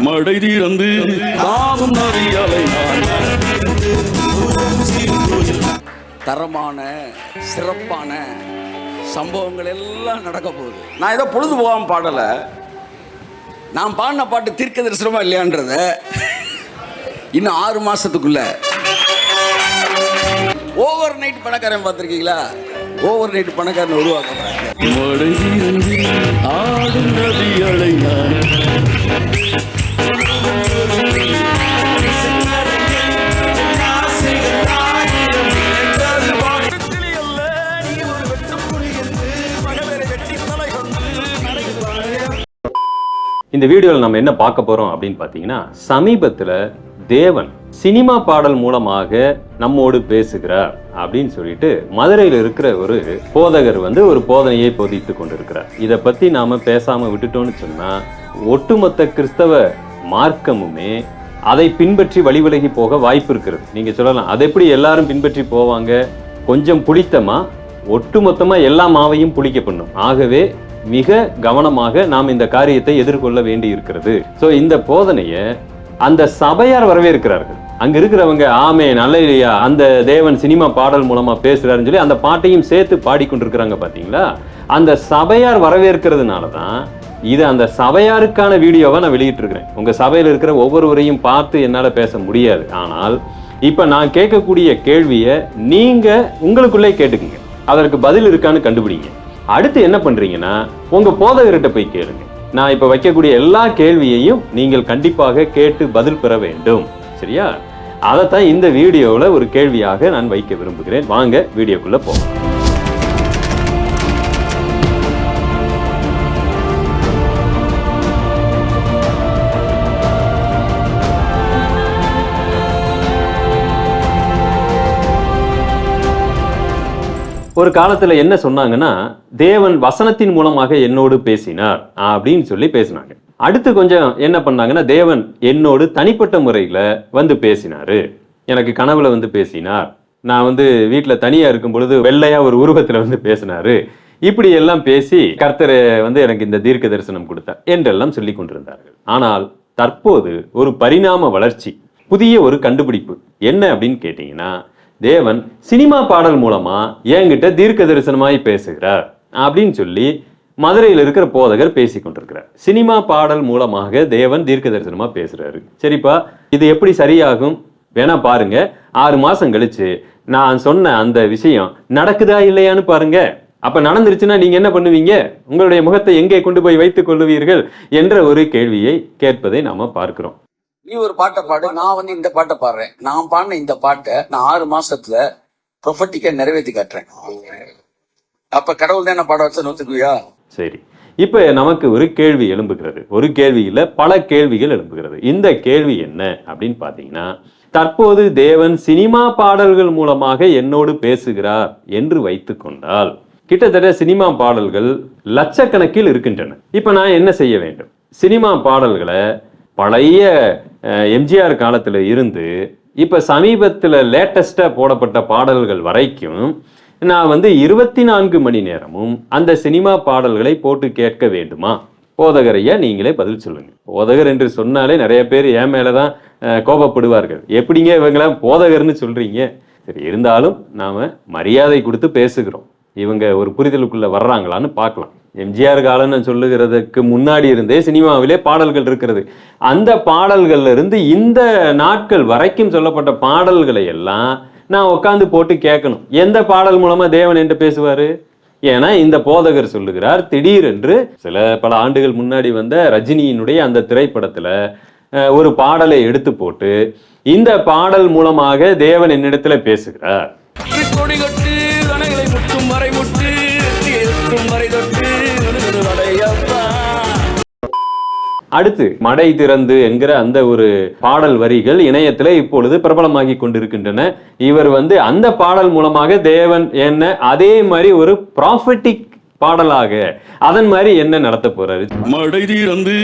மடை தீர்ந்து தாமும் நதியலை தரமான சிறப்பான சம்பவங்கள் எல்லாம் நடக்க போகுது. நான் ஏதோ பொழுது போகாம பாடலை. நான் பாடின பாட்டு தீர்க்க தரிசனமா இல்லையான்றத இன்னும் 6 மாசத்துக்குள்ள ஓவர் நைட் பணக்காரன் பார்த்துருக்கீங்களா? ஓவர் நைட் பணக்காரன் உருவாக்குறாங்க. இந்த வீடியோவில் நம்ம என்ன பார்க்க போறோம் அப்படின்னு பார்த்தீங்கன்னா, சமீபத்தில் தேவன் சினிமா பாடல் மூலமாக நம்மோடு பேசுகிறார் அப்படின்னு சொல்லிட்டு மதுரையில் இருக்கிற ஒரு போதகர் ஒரு போதனையை போதித்து கொண்டிருக்கிறார். இதை பத்தி நாம பேசாம விட்டுட்டோம்னு சொன்னா ஒட்டுமொத்த கிறிஸ்தவ மார்க்கமுமே அதை பின்பற்றி வழிவிலகி போக வாய்ப்பு இருக்கிறது. நீங்க சொல்லலாம், அதை எப்படி எல்லாரும் பின்பற்றி போவாங்க? கொஞ்சம் புளித்தமா ஒட்டுமொத்தமா எல்லா மாவையும் புளிக்க பண்ணும். ஆகவே மிக கவனமாக நாம் இந்த காரியத்தை எதிர்கொள்ள வேண்டி இருக்கிறது. ஸோ இந்த போதனையை அந்த சபையார் வரவேற்கிறார்கள். அங்க இருக்கிறவங்க ஆமே நல்ல இல்லையா, அந்த தேவன் சினிமா பாடல் மூலமா பேசுறாருன்னு சொல்லி அந்த பாட்டையும் சேர்த்து பாடிக்கொண்டிருக்கிறாங்க. பாத்தீங்களா? அந்த சபையார் வரவேற்கிறதுனாலதான் இது அந்த சபையாருக்கான வீடியோவை நான் வெளியிட்டு இருக்கிறேன். உங்க சபையில் இருக்கிற ஒவ்வொருவரையும் பார்த்து என்னால பேச முடியாது. ஆனால் இப்ப நான் கேட்கக்கூடிய கேள்வியை நீங்க உங்களுக்குள்ளே கேட்டுக்குங்க, அதற்கு பதில் இருக்கான்னு கண்டுபிடிங்க. அடுத்து என்ன பண்றீங்கன்னா, உங்க போதகர்கிட்ட போய் கேளுங்க. நான் இப்ப வைக்கக்கூடிய எல்லா கேள்வியையும் நீங்கள் கண்டிப்பாக கேட்டு பதில் பெற வேண்டும். சரியா? அதைத்தான் இந்த வீடியோல ஒரு கேள்வியாக நான் வைக்க விரும்புகிறேன். வாங்க வீடியோக்குள்ள போவோம். ஒரு காலத்துல என்ன சொன்னாங்கன்னா, தேவன் வசனத்தின் மூலமாக என்னோடு பேசினார் அப்படின்னு சொல்லி பேசினாங்க. அடுத்து கொஞ்சம் என்ன பண்ணாங்கன்னா, தேவன் என்னோடு தனிப்பட்ட முறையில பேசினாரு. எனக்கு கனவுல பேசினார். நான் வீட்டுல தனியா இருக்கும் பொழுது வெள்ளையா ஒரு உருவத்துல பேசினாரு. இப்படி எல்லாம் பேசி கர்த்தர் எனக்கு இந்த தீர்க்க தரிசனம் கொடுத்தார் என்றெல்லாம் சொல்லி கொண்டிருந்தார்கள். ஆனால் தற்போது ஒரு பரிணாம வளர்ச்சி, புதிய ஒரு கண்டுபிடிப்பு என்ன அப்படின்னு கேட்டீங்கன்னா, தேவன் சினிமா பாடல் மூலமா என்கிட்ட தீர்க்க தரிசனமாய் பேசுகிறார் அப்படின்னு சொல்லி மதுரையில் இருக்கிற போதகர் பேசி கொண்டிருக்கிறார். சினிமா பாடல் மூலமாக தேவன் தீர்க்க தரிசனமா பேசுறாரு. சரிப்பா, இது எப்படி சரியாகும்? வேணா பாருங்க. 6 மாசம் கழிச்சு நான் சொன்ன அந்த விஷயம் நடக்குதா இல்லையான்னு பாருங்க. அப்ப நடந்துருச்சுன்னா நீங்க என்ன பண்ணுவீங்க? உங்களுடைய முகத்தை எங்கே கொண்டு போய் வைத்துக் கொள்ளுவீர்கள் என்ற ஒரு கேள்வியை கேட்பதை நாம பார்க்கிறோம். நீ ஒரு பாட்டை பாடு, நான் இந்த பாட்டை பாடுறேன். நான் பாடின இந்த பாட்டை நான் 6 மாசத்துல ப்ரொஃபட்டிக்கா நிறைவேற்றி காட்டுறேன். அப்ப கடவுள் தான் என்ன பாட வச்சா நோத்துக்குவியா? சரி, இப்ப நமக்கு ஒரு கேள்வி எழும்புகிறது. ஒரு கேள்வி இல்ல, பல கேள்விகள் எழும்புகிறது. இந்த கேள்வி என்ன அப்படின்னு பாத்தீங்கன்னா, தற்போது தேவன் சினிமா பாடல்கள் மூலமாக என்னோடு பேசுகிறார் என்று வைத்துக் கொண்டால் கிட்டத்தட்ட சினிமா பாடல்கள் லட்சக்கணக்கில் இருக்கின்றன. இப்ப நான் என்ன செய்ய வேண்டும்? சினிமா பாடல்களை பழைய எம்ஜிஆர் காலத்துல இருந்து இப்ப சமீபத்துல லேட்டஸ்டா போடப்பட்ட பாடல்கள் வரைக்கும் நான் 24 மணி நேரமும் அந்த சினிமா பாடல்களை போட்டு கேட்க வேண்டுமா? போதகரையா நீங்களே பதில் சொல்லுங்க. போதகர் என்று சொன்னாலே நிறைய பேர் என் மேலதான் கோபப்படுவார்கள். எப்படிங்க இவங்களாம் போதகர்னு சொல்றீங்க? சரி, இருந்தாலும் நாம மரியாதை கொடுத்து பேசுகிறோம். இவங்க ஒரு புரிதலுக்குள்ள வர்றாங்களான்னு பார்க்கலாம். எம்ஜிஆர் காலம்னு சொல்லுகிறதுக்கு முன்னாடி இருந்தே சினிமாவிலே பாடல்கள் இருக்கிறது. அந்த பாடல்கள்ல இருந்து இந்த நாட்கள் வரைக்கும் சொல்லப்பட்ட பாடல்களை எல்லாம் நான் உட்காந்து போட்டு கேட்கணும். எந்த பாடல் மூலமா தேவன் என்று பேசுவாரு? ஏன்னா இந்த போதகர் சொல்லுகிறார், திடீரென்று பல ஆண்டுகள் முன்னாடி வந்த ரஜினியினுடைய அந்த திரைப்படத்துல ஒரு பாடலை எடுத்து போட்டு இந்த பாடல் மூலமாக தேவன் என்னிடத்துல பேசுகிறார். அடுத்து மடை திறந்து என்கிற அந்த ஒரு பாடல் வரிகள் இணையத்துல இப்பொழுது பிரபலமாகி கொண்டிருக்கின்றன. இவர் அந்த பாடல் மூலமாக தேவன் என்ன அதே மாதிரி ஒரு ப்ராஃபெட்டிக் பாடலாக அதன் மாதிரி என்ன நடத்த போறாரு? மடை திறந்து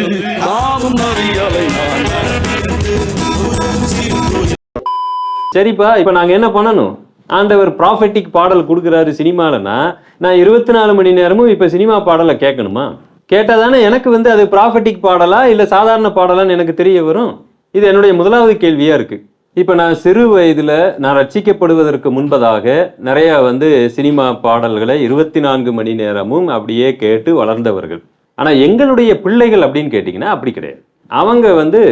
சரிப்பா, இப்ப நாங்க என்ன பண்ணணும்? ஆண்டவர் ப்ராஃபெட்டிக் பாடல் கொடுக்குறாரு சினிமாலனா, நான் 24 மணி நேரமும் இப்ப சினிமா பாடலை கேட்கணுமா? கேட்டாதானே எனக்கு வந்து அது ப்ராஃபட்டிக் பாடலா இல்ல சாதாரண பாடலான்னு எனக்கு தெரிய வரும். இது என்னுடைய முதலாவது கேள்வியா இருக்கு. இப்ப நான் சிறு வயதுல நான் ரட்சிக்கப்படுவதற்கு முன்பதாக நிறைய வந்து சினிமா பாடல்களை 24 மணி நேரமும் அப்படியே கேட்டு வளர்ந்தவர்கள். ஆனா எங்களுடைய பிள்ளைகள் அப்படின்னு கேட்டீங்கன்னா அப்படி கிடையாது. அவங்க வந்து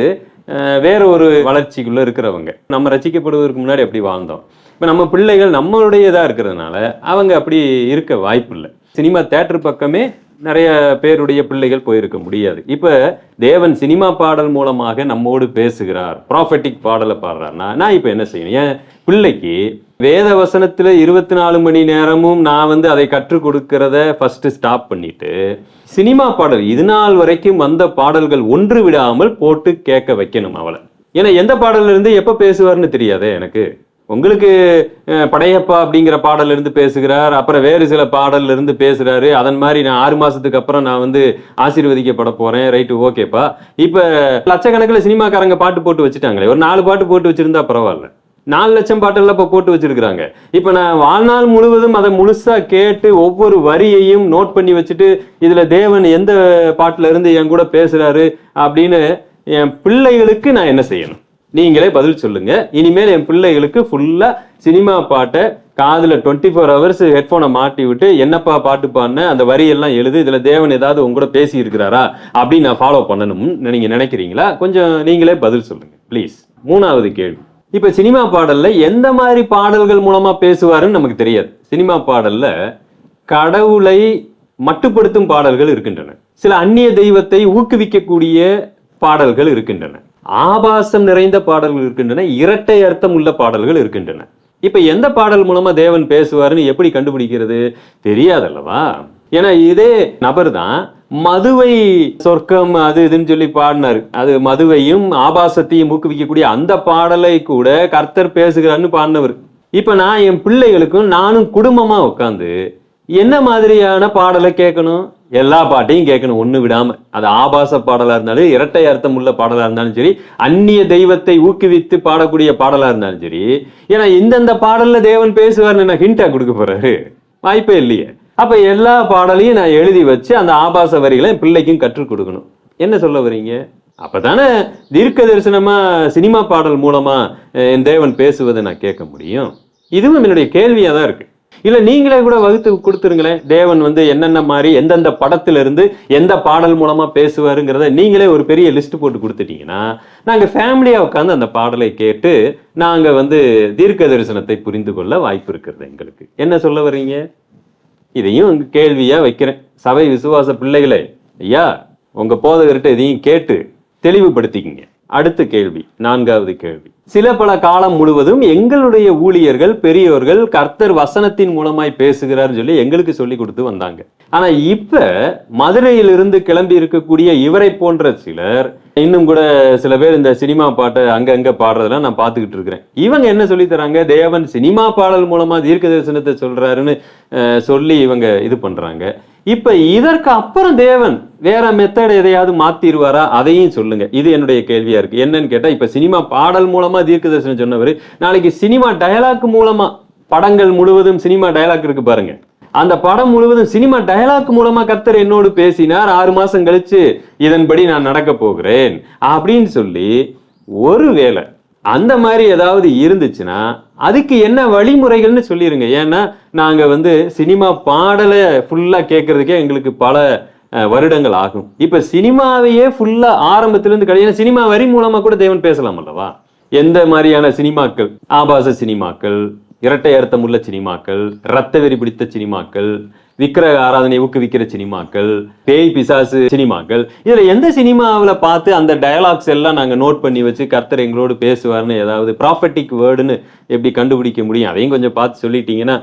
வேற ஒரு வளர்ச்சிக்குள்ள இருக்கிறவங்க. நம்ம ரட்சிக்கப்படுவதற்கு முன்னாடி அப்படி வாழ்ந்தோம். இப்ப நம்ம பிள்ளைகள் நம்மளுடையதா இருக்கிறதுனால அவங்க அப்படி இருக்க வாய்ப்பு இல்லை. சினிமா தியேட்டர் பக்கமே நிறைய பேருடைய பிள்ளைகள் போயிருக்க முடியாது. இப்ப தேவன் சினிமா பாடல் மூலமாக நம்மோடு பேசுகிறார், ப்ராஃபெட்டிக் பாடலை பாடுறாருன்னா நான் இப்ப என்ன செய்யணும்? என் பிள்ளைக்கு வேத வசனத்துல 24 மணி நேரமும் நான் வந்து அதை கற்றுக் கொடுக்கிறத ஃபர்ஸ்ட் ஸ்டாப் பண்ணிட்டு சினிமா பாடல் இது நாள் வரைக்கும் வந்த பாடல்கள் ஒன்று விடாமல் போட்டு கேட்க வைக்கணும் அவளை. ஏன்னா எந்த பாடல்ல இருந்து எப்ப பேசுவார்னு தெரியாதே எனக்கு. உங்களுக்கு படையப்பா அப்படிங்கிற பாடல்ல இருந்து பேசுகிறார், அப்புறம் வேறு சில பாடல்ல இருந்து பேசுறாரு. அதன் மாதிரி நான் 6 மாசத்துக்கு அப்புறம் நான் வந்து ஆசீர்வதிக்கப்பட போறேன், ரைட்டு, ஓகேப்பா. இப்ப லட்சக்கணக்கில் சினிமாக்காரங்க பாட்டு போட்டு வச்சுட்டாங்களே, ஒரு 4 பாட்டு போட்டு வச்சிருந்தா பரவாயில்ல. 4 லட்சம் பாட்டெல்லாம் இப்ப போட்டு வச்சிருக்கிறாங்க. இப்ப நான் வாழ்நாள் முழுவதும் அதை முழுசா கேட்டு ஒவ்வொரு வரியையும் நோட் பண்ணி வச்சுட்டு இதுல தேவன் எந்த பாட்டுல இருந்து என் கூட பேசுறாரு அப்படின்னு என் பிள்ளைகளுக்கு நான் என்ன செய்யணும்? நீங்களே பதில் சொல்லுங்க. இனிமேல் என் பிள்ளைகளுக்கு ஃபுல்லா சினிமா பாட்டை காதுல 24 ஹவர்ஸ் ஹெட்போனை மாட்டி விட்டு என்னப்பா பாட்டு பாடின அந்த வரியெல்லாம் எழுது, இதுல தேவன் ஏதாவது உங்க கூட பேசி இருக்கிறாரா அப்படின்னு நான் ஃபாலோ பண்ணணும்னு நீங்க நினைக்கிறீங்களா? கொஞ்சம் நீங்களே பதில் சொல்லுங்க ப்ளீஸ். 3வது கேள்வி, இப்ப சினிமா பாடல்ல எந்த மாதிரி பாடல்கள் மூலமா பேசுவாருன்னு நமக்கு தெரியாது. சினிமா பாடல்ல கடவுளை மட்டுப்படுத்தும் பாடல்கள் இருக்கின்றன, சில அந்நிய தெய்வத்தை ஊக்குவிக்கக்கூடிய பாடல்கள் இருக்கின்றன, ஆபாசம் நிறைந்த பாடல்கள் இருக்கின்றன, இரட்டை அர்த்தம் உள்ள பாடல்கள் இருக்கின்றன. இப்ப எந்த பாடல் மூலமா தேவன் பேசுவாருன்னு எப்படி கண்டுபிடிக்கிறது? தெரியாதல்லவா? ஏன்னா இதே நபர் தான் மதுவை சொர்க்கம் அது இதுன்னு சொல்லி பாடினாரு. அது மதுவையும் ஆபாசத்தையும் ஊக்குவிக்கக்கூடிய அந்த பாடலை கூட கர்த்தர் பேசுகிறான்னு பாடினவர். இப்ப நான் என் பிள்ளைகளுக்கும் நானும் குடும்பமா உட்காந்து என்ன மாதிரியான பாடலை கேட்கணும்? எல்லா பாட்டையும் கேட்கணும், ஒண்ணு விடாம. அது ஆபாச பாடலா இருந்தாலும், இரட்டை அர்த்தம் உள்ள பாடலா இருந்தாலும் சரி, அந்நிய தெய்வத்தை ஊக்குவித்து பாடக்கூடிய பாடலா இருந்தாலும் சரி. ஏன்னா இந்தந்த பாடல்ல தேவன் பேசுவார்னு நான் ஹிண்டா கொடுக்க போறாரு? வாய்ப்பே இல்லையே. அப்ப எல்லா பாடலையும் நான் எழுதி வச்சு அந்த ஆபாச வரிகளை என் பிள்ளைக்கும் கற்றுக் கொடுக்கணும். என்ன சொல்ல வரீங்க? அப்பதானே தீர்க்க தரிசனமா சினிமா பாடல் மூலமா என் தேவன் பேசுவதை நான் கேட்க முடியும். இதுவும் என்னுடைய கேள்வியா தான் இருக்கு. இல்ல நீங்களே கூட வகுத்து கொடுத்துருங்களேன், தேவன் வந்து என்னென்ன மாதிரி எந்தெந்த படத்துல இருந்து எந்த பாடல் மூலமா பேசுவாருங்கிறத நீங்களே ஒரு பெரிய லிஸ்ட் போட்டு கொடுத்துட்டீங்கன்னா நாங்க ஃபேமிலியா உட்காந்து அந்த பாடலை கேட்டு நாங்க வந்து தீர்க்க தரிசனத்தை புரிந்து கொள்ள வாய்ப்பு இருக்கிறது எங்களுக்கு. என்ன சொல்ல வர்றீங்க? இதையும் உங்க கேள்வியா வைக்கிறேன். சபை விசுவாச பிள்ளைகளே, ஐயா உங்க போதகர்கிட்ட இதையும் கேட்டு தெளிவுபடுத்திக்கிங்க. அடுத்த கேள்வி, 4வது கேள்வி, சில பல காலம் முழுவதும் எங்களுடைய ஊழியர்கள் பெரியோர்கள் கர்த்தர் வசனத்தின் மூலமாய் பேசுகிறார் சொல்லி எங்களுக்கு சொல்லி கொடுத்து வந்தாங்க. ஆனா இப்ப மதுரையிலிருந்து கிளம்பி இருக்கக்கூடிய இவரை போன்ற சிலர், இன்னும் கூட சில பேர் இந்த சினிமா பாட்டை அங்கங்க பாடுறதெல்லாம் நான் பார்த்துக்கிட்டு இருக்கிறேன். இவங்க என்ன சொல்லி தராங்க? தேவன் சினிமா பாடல் மூலமா தீர்க்க தரிசனத்தை சொல்றாருன்னு சொல்லி இவங்க இது பண்றாங்க. இப்ப இதற்கு அப்புறம் தேவன் வேற மெத்தட் எதையாவது மாத்திருவாரா? அதையும் சொல்லுங்க. இது என்னுடைய கேள்வியா இருக்கு. என்னன்னு கேட்டா, இப்ப சினிமா பாடல் மூலமா தீர்க்க தரிசனம் சொன்னவர் நாளைக்கு சினிமா டயலாக் மூலமா, படங்கள் முழுவதும் சினிமா டயலாக் இருக்கு பாருங்க, அந்த படம் முழுவதும் சினிமா டயலாக் மூலமா கர்த்தர் என்னோடு பேசினார், 6 மாசம் கழிச்சு இதன்படி நான் நடக்க போகிறேன் அப்படின்னு சொல்லி, ஒருவேளை அந்த மாதிரி ஏதாவது இருந்துச்சுன்னா அதுக்கு என்ன வழிமுறைகள்னு சொல்லிருங்க. ஏன்னா நாங்க வந்து சினிமா பாடலை ஃபுல்லா கேட்கறதுக்கே எங்களுக்கு பல வருடங்கள் ஆகும். இப்ப சினிமாவையே ஃபுல்லா ஆரம்பத்துல இருந்து கிடையாது, சினிமா வரி மூலமா கூட தேவன் பேசலாம் அல்லவா? எந்த மாதிரியான சினிமாக்கள்? ஆபாச சினிமாக்கள், இரட்டை அர்த்தம் உள்ள சினிமாக்கள், ரத்த வெறி பிடித்த சினிமாக்கள், விக்கிரக ஆராதனை ஊக்குவிக்கிற சினிமாக்கள், பேய் பிசாசு சினிமாக்கள், இதுல எந்த சினிமாவில் பார்த்து அந்த டயலாக்ஸ் எல்லாம் நாங்க நோட் பண்ணி வச்சு கர்த்தர் எங்களோடு பேசுவார்னு ஏதாவது ப்ராஃபட்டிக் வேர்டுன்னு எப்படி கண்டுபிடிக்க முடியும்? அதையும் கொஞ்சம் பார்த்து சொல்லிட்டீங்கன்னா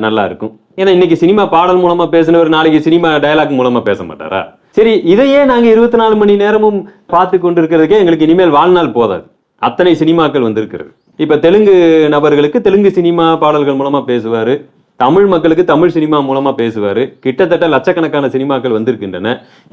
நல்லா இருக்கும். ஏன்னா இன்னைக்கு சினிமா பாடல் மூலமா பேசினவர் நாளைக்கு சினிமா டயலாக் மூலமா பேச மாட்டாரா? சரி, இதையே நாங்க 24 மணி நேரமும் பார்த்து கொண்டு இருக்கிறதுக்கே எங்களுக்கு இனிமேல் வாழ்நாள் போதாது. அத்தனை சினிமாக்கள் வந்திருக்கிறது. இப்ப தெலுங்கு நபர்களுக்கு தெலுங்கு சினிமா பாடல்கள் மூலமா பேசுவாரு, தமிழ் மக்களுக்கு தமிழ் சினிமா மூலமா பேசுவாரு. கிட்டத்தட்ட லட்சக்கணக்கான சினிமாக்கள் வந்திருக்கின்றன.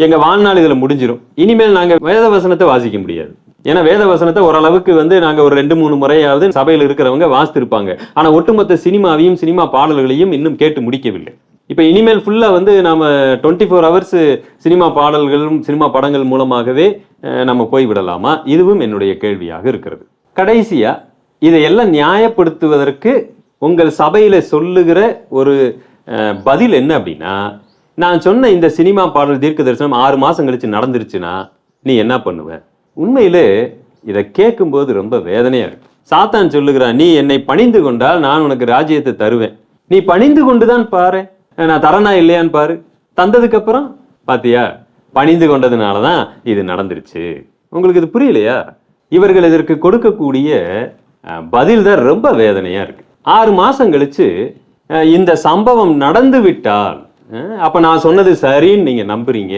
எங்க வாழ்நாள் இதுல முடிஞ்சிடும். இனிமேல் நாங்க வேத வசனத்தை வாசிக்க முடியாது. ஏன்னா வேத வசனத்தை ஓரளவுக்கு வந்து நாங்க ஒரு 2-3 முறையாவது சபையில் இருக்கிறவங்க வாசித்திருப்பாங்க. ஆனா ஒட்டுமொத்த சினிமாவையும் சினிமா பாடல்களையும் இன்னும் கேட்டு முடிக்கவில்லை. இப்போ இனிமேல் ஃபுல்லாக வந்து நம்ம 24 ஹவர்ஸ் சினிமா பாடல்களும் சினிமா படங்கள் மூலமாகவே நம்ம போய் விடலாமா? இதுவும் என்னுடைய கேள்வியாக இருக்கிறது. கடைசியா இதையெல்லாம் நியாயப்படுத்துவதற்கு உங்கள் சபையில சொல்லுகிற ஒரு பதில் என்ன அப்படின்னா, நான் சொன்ன இந்த சினிமா பாடல் தீர்க்க தரிசனம் 6 மாசம் கழிச்சு நடந்துருச்சுன்னா நீ என்ன பண்ணுவ? உண்மையிலே இதை கேட்கும்போது ரொம்ப வேதனையா இருக்கு. சாத்தான் சொல்லுகிறான், நீ என்னை பணிந்து கொண்டால் நான் உனக்கு ராஜ்யத்தை தருவேன். நீ பணிந்து கொண்டுதான் பாரு, நான் தரனா இல்லையான்னு பாரு. தந்ததுக்கு அப்புறம் பாத்தியா, பணிந்து கொண்டதுனாலதான் இது நடந்துருச்சு. உங்களுக்கு இது புரியலையா? இவர்கள் இதற்கு கொடுக்கக்கூடிய பதில் தான் ரொம்ப வேதனையா இருக்கு. 6 மாசம் கழிச்சு இந்த சம்பவம் நடந்து விட்டால் அப்ப நான் சொன்னது சரின்னு நீங்க நம்புறீங்க,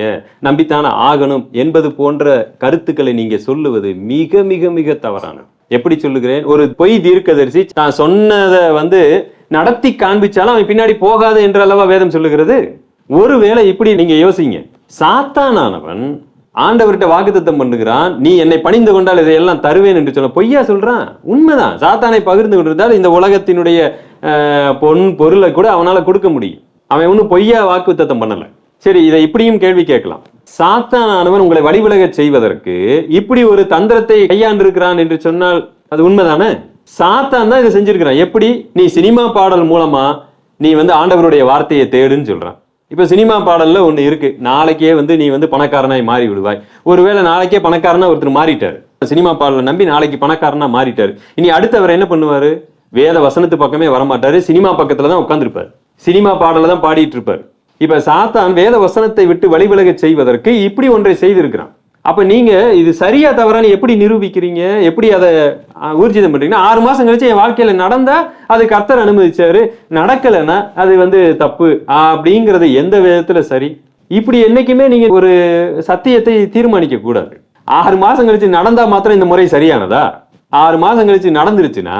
நம்பித்தானே ஆகணும் என்பது போன்ற கருத்துக்களை நீங்க சொல்லுவது மிக மிக மிக தவறானது. எப்படி சொல்லுகிறேன்? ஒரு பொய் தீர்க்கதரிசி நான் சொன்னதை நடத்தி காண்பிச்சாலும் அவன் பின்னாடி போகாது என்ற அளவா வேதம் சொல்லுகிறது. ஒருவேளை இப்படி நீங்க யோசிங்க, சாத்தானானவன் ஆண்டவர்கிட்ட வாக்குத்தத்தம் பண்ணுகிறான், நீ என்னை பணிந்து கொண்டால் இதையெல்லாம் தருவேன் என்று சொல்ல பொய்யா சொல்றான். உண்மைதான், சாத்தானை பகிர்ந்து கொண்டிருந்தால் இந்த உலகத்தினுடைய பொருளை கூட அவனால கொடுக்க முடியும். அவன் ஒன்னும் பொய்யா வாக்குத்தத்தம் பண்ணல. சரி, இதை இப்படியும் கேள்வி கேட்கலாம். சாத்தானானவன் உங்களை வழிவிலக செய்வதற்கு இப்படி ஒரு தந்திரத்தை கையாண்டிருக்கிறான் என்று சொன்னால் அது உண்மைதானே? சாத்தான் தான் இதை செஞ்சிருக்கிறான். எப்படி? நீ சினிமா பாடல் மூலமா நீ ஆண்டவருடைய வார்த்தையை தேடுன்னு சொல்றான். இப்ப சினிமா பாடல்ல ஒண்ணு இருக்கு, நாளைக்கே நீ பணக்காரனாய் மாறி விடுவாய். ஒருவேளை நாளைக்கே பணக்காரனா ஒருத்தர் மாறிட்டாரு, சினிமா பாடலை நம்பி நாளைக்கு பணக்காரனா மாறிட்டாரு. இனி அடுத்தவர் என்ன பண்ணுவாரு? வேத வசனத்து பக்கமே வரமாட்டாரு, சினிமா பக்கத்துலதான் உட்கார்ந்துருப்பாரு, சினிமா பாடல தான் பாடிட்டு இருப்பாரு. இப்ப சாத்தான் வேத வசனத்தை விட்டு வழிவிலக செய்வதற்கு இப்படி ஒன்றை செய்திருக்கிறான். அப்ப நீங்க இது சரியா தவறான்னு எப்படி நிரூபிக்கிறீங்க? எப்படி அதை ஊர்ஜிதம் பண்றீங்கன்னா, 6 மாசம் கழிச்சு என் வாழ்க்கையில நடந்தா அது கர்த்தர் அனுமதிச்சாரு, நடக்கலைன்னா அது தப்பு அப்படிங்கிறது எந்த விதத்துல சரி? இப்படி என்னைக்குமே நீங்க ஒரு சத்தியத்தை தீர்மானிக்க கூடாது. 6 மாசம் கழிச்சு நடந்தா மாத்திரம் இந்த முறை சரியானதா? 6 மாசம் கழிச்சு நடந்துருச்சுன்னா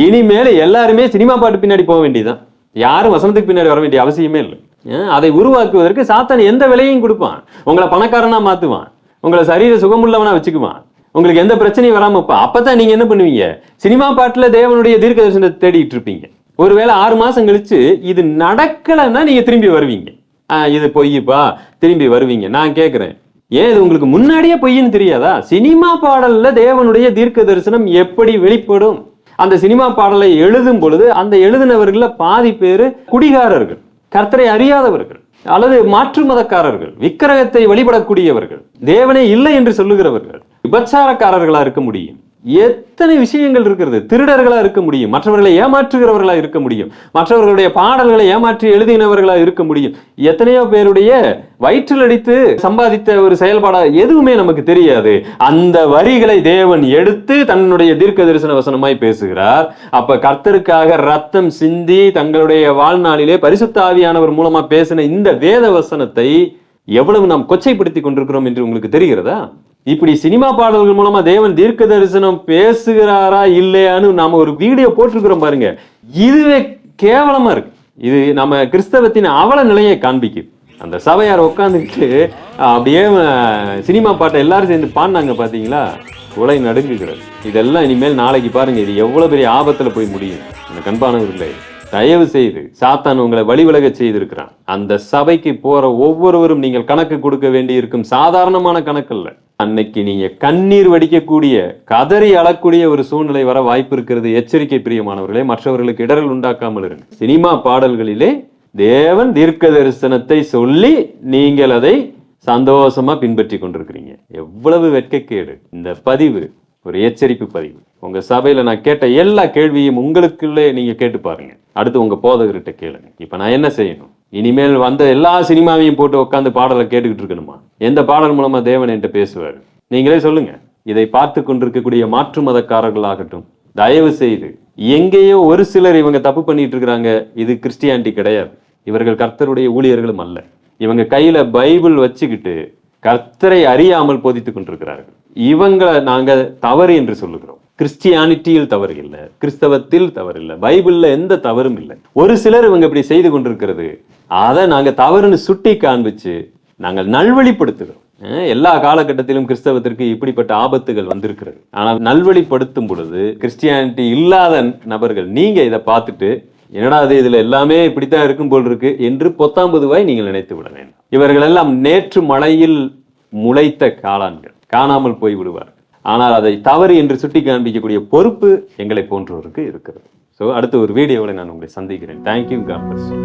இனிமேல எல்லாருமே சினிமா பாட்டு பின்னாடி போக வேண்டியதுதான். யாரும் வசனத்துக்கு பின்னாடி வர வேண்டிய அவசியமே இல்லை. அதை உருவாக்குவதற்கு சாத்தான் எந்த விலையும் கொடுப்பான். உங்களை பணக்காரனா மாத்துவான், உங்களை சரீர சுகமுள்ளவனா வச்சுக்குவான், உங்களுக்கு எந்த பிரச்சனையும் வராம அப்பதான் நீங்க என்ன பண்ணுவீங்க? சினிமா பாட்டுல தேவனுடைய தீர்க்க தரிசனத்தை தேடிட்டு இருப்பீங்க. ஒருவேளை 6 மாசம் கழிச்சு இது நடக்கலைன்னா நீங்க திரும்பி வருவீங்க. இது பொய்யுப்பா, திரும்பி வருவீங்க. நான் கேட்கிறேன், ஏன் இது உங்களுக்கு முன்னாடியே பொய்ன்னு தெரியாதா? சினிமா பாடல்ல தேவனுடைய தீர்க்க தரிசனம் எப்படி வெளிப்படும்? அந்த சினிமா பாடலை எழுதும் பொழுது அந்த எழுதினவர்கள பாதி பேரு குடிகாரர்கள், கர்த்தரை அறியாதவர்கள், அல்லது மாற்று மதக்காரர்கள், விக்கிரகத்தை வழிபடக்கூடியவர்கள், தேவனே இல்லை என்று சொல்லுகிறவர்கள், விபச்சாரக்காரர்களா இருக்க முடியும். எத்தனை விஷயங்கள் இருக்கிறது. திருடர்களா இருக்க முடியும், மற்றவர்களை ஏமாற்றுகிறவர்களா இருக்க முடியும், மற்றவர்களுடைய பாடல்களை ஏமாற்றி எழுதினவர்களா இருக்க முடியும். எத்தனையோ பேருடைய வயிற்றில் அடித்து சம்பாதித்த ஒரு செயல்பாடா எதுவுமே நமக்கு தெரியாது. அந்த வரிகளை தேவன் எடுத்து தன்னுடைய தீர்க்க தரிசன வசனமாய் பேசுகிறார். அப்ப கர்த்தருக்காக ரத்தம் சிந்தி தங்களுடைய வாழ்நாளிலே பரிசுத்த ஆவியானவர் மூலமா பேசின இந்த வேத வசனத்தை எவ்வளவு நாம் கொச்சைப்படுத்தி கொண்டிருக்கிறோம் என்று உங்களுக்கு தெரிகிறதா? இப்படி சினிமா பாடல்கள் மூலமா தேவன் தீர்க்க தரிசனம் பேசுகிறாரா இல்லையான்னு நாம ஒரு வீடியோ போட்டிருக்கிறோம் பாருங்க. இதுவே கேவலமா இருக்கு. இது நம்ம கிறிஸ்தவத்தின் அவல நிலையை காண்பிக்குது. அந்த சபையார் உட்காந்துக்கிட்டு அப்படியே சினிமா பாட்டை எல்லாரும் சேர்ந்து பாடினாங்க பாத்தீங்களா, உலை நடுங்குகிறது. இதெல்லாம் இனிமேல் நாளைக்கு பாருங்க, இது எவ்வளவு பெரிய ஆபத்துல போய் முடியும். இந்த கண்பானவர்களே, தயவு செய்து சாத்தான் உங்களை வழிவிலக செய்திருக்கிறான். அந்த சபைக்கு போற ஒவ்வொருவரும் நீங்கள் கணக்கு கொடுக்க வேண்டி இருக்கும். சாதாரணமான கணக்கு அல்ல. அன்னைக்கு நீங்க கண்ணீர் வடிக்கக்கூடிய, கதறி அழக்கூடிய ஒரு சூழ்நிலை வர வாய்ப்பு இருக்கிறது. எச்சரிக்கை பிரியமானவர்களே, மற்றவர்களுக்கு இடரல் உண்டாக்காமல் இருங்க. சினிமா பாடல்களிலே தேவன் தீர்க்க தரிசனத்தை சொல்லி நீங்கள் அதை சந்தோஷமா பின்பற்றி கொண்டிருக்கிறீங்க. எவ்வளவு வெட்கக்கேடு. இந்த பதிவு ஒரு எச்சரிப்பு பதிவு. உங்க சபையில நான் கேட்ட எல்லா கேள்வியும் உங்களுக்குள்ளே நீங்க கேட்டு பாருங்க. அடுத்து உங்க போதகர்கிட்ட கேளுங்க. இப்ப நான் என்ன செய்யணும்? இனிமேல் வந்த எல்லா சினிமாவையும் போட்டு உட்காந்து பாடலை கேட்டுக்கிட்டு இருக்கணுமா? எந்த பாடல் மூலமா தேவன் என்கிட்ட பேசுவாரு? நீங்களே சொல்லுங்க. இதை பார்த்து கொண்டிருக்கக்கூடிய மாற்று மதக்காரர்களாகட்டும், தயவு செய்து, எங்கேயோ ஒரு சிலர் இவங்க தப்பு பண்ணிட்டு இருக்கிறாங்க, இது கிறிஸ்டியானிட்டி கிடையாது. இவர்கள் கர்த்தருடைய ஊழியர்களும் அல்ல. இவங்க கையில பைபிள் வச்சுக்கிட்டு கர்த்தரை அறியாமல் போதித்துக் கொண்டிருக்கிறார்கள். இவங்களை நாங்க தவறு என்று சொல்லுகிறோம். கிறிஸ்டியானிட்டியில் தவறு இல்லை, கிறிஸ்தவத்தில் தவறு இல்லை, பைபிள்ல எந்த தவறும் இல்லை. ஒரு சிலர் இவங்க இப்படி செய்து கொண்டிருக்கிறது, அதை நாங்க தவறுன்னு சுட்டி காண்பிச்சு நாங்கள் நல்வழிப்படுத்துகிறோம். எல்லா காலகட்டத்திலும் கிறிஸ்தவத்திற்கு இப்படிப்பட்ட ஆபத்துகள் வந்திருக்கிறது. ஆனால் நல்வழிப்படுத்தும் பொழுது கிறிஸ்டியானிட்டி இல்லாத நபர்கள் நீங்க இதை பார்த்துட்டு என்னடா அது இதுல எல்லாமே இப்படித்தான் இருக்கும் போல் இருக்கு என்று பொத்தாம்பதுவாய் நீங்கள் நினைத்து விட வேண்டும். இவர்கள் எல்லாம் நேற்று மழையில் முளைத்த காளான்கள், காணாமல் போய் விடுவார்கள். ஆனால் அதை தவறு என்று சுட்டி காண்பிக்கக்கூடிய பொறுப்பு எங்களை போன்றோருக்கு இருக்கிறது. ஸோ அடுத்த ஒரு வீடியோவில் நான் உங்களை சந்திக்கிறேன். தேங்க்யூ. God bless you.